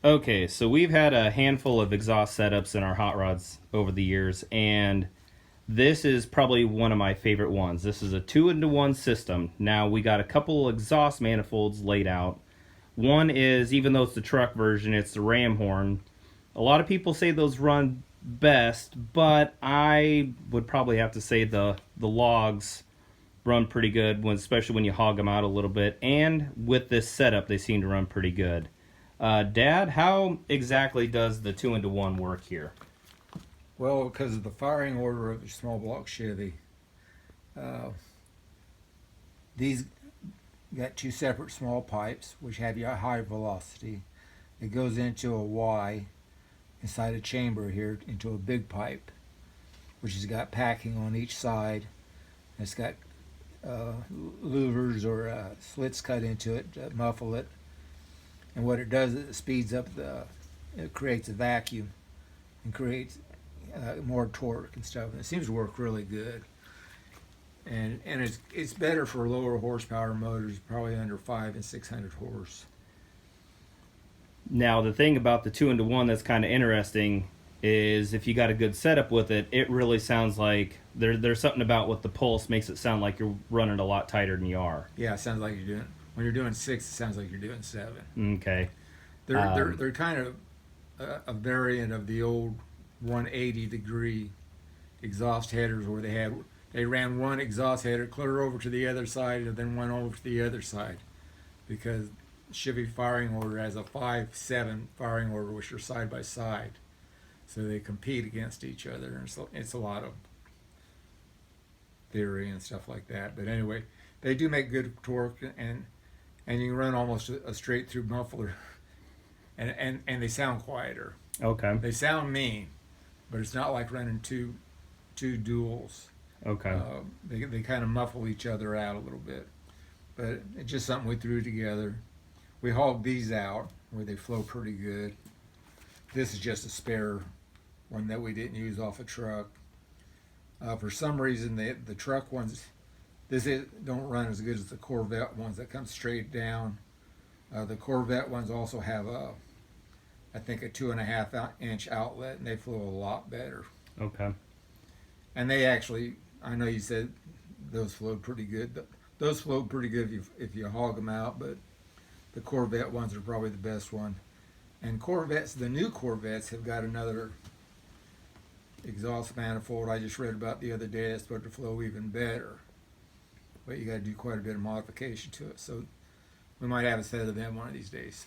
Okay, so we've had a handful of exhaust setups in our hot rods over the years, and this is probably one of my favorite ones. This is a 2-into-1 system. Now, we got a couple exhaust manifolds laid out. One is, even though it's the truck version, it's the ram horn. A lot of people say those run best, but I would probably have to say the logs run pretty good, when, especially when you hog them out a little bit. And with this setup, they seem to run pretty good. Dad, how exactly does the 2-into-1 work here? Well, because of the firing order of the small block Chevy, uh, these got two separate small pipes which have a high velocity. It goes into a Y inside a chamber here into a big pipe, which has got packing on each side. It's got louvers or slits cut into it to muffle it. And what it does is it speeds up it creates a vacuum and creates more torque and stuff. And it seems to work really good. And it's better for lower horsepower motors, probably under 500 and 600 horse. Now, the thing about the 2-into-1 that's kind of interesting is if you got a good setup with it, it really sounds like there's something about what the pulse makes it sound like you're running a lot tighter than you are. Yeah, it sounds like you're doing when you're doing 6. It sounds like you're doing 7. Okay. They're kind of a variant of the old 180-degree exhaust headers where they ran one exhaust header clear over to the other side and then one over to the other side, because Chevy firing order has a 5-7 firing order which are side by side, so they compete against each other, and it's a lot of theory and stuff like that. But anyway, they do make good torque, and you can run almost a straight through muffler, and they sound quieter. Okay. They sound mean, but it's not like running two duals. Okay. They kind of muffle each other out a little bit, but it's just something we threw together. We hauled these out where they flow pretty good. This is just a spare one that we didn't use off a truck. For some reason, the truck ones, don't run as good as the Corvette ones that come straight down. The Corvette ones also have I think a 2.5-inch outlet, and they flow a lot better. Okay. And they actually, I know you said those flowed pretty good. Those flowed pretty good if you hog them out, but the Corvette ones are probably the best one. And the new Corvettes have got another exhaust manifold I just read about the other day that's supposed to flow even better. But you got to do quite a bit of modification to it. So we might have a set of them one of these days.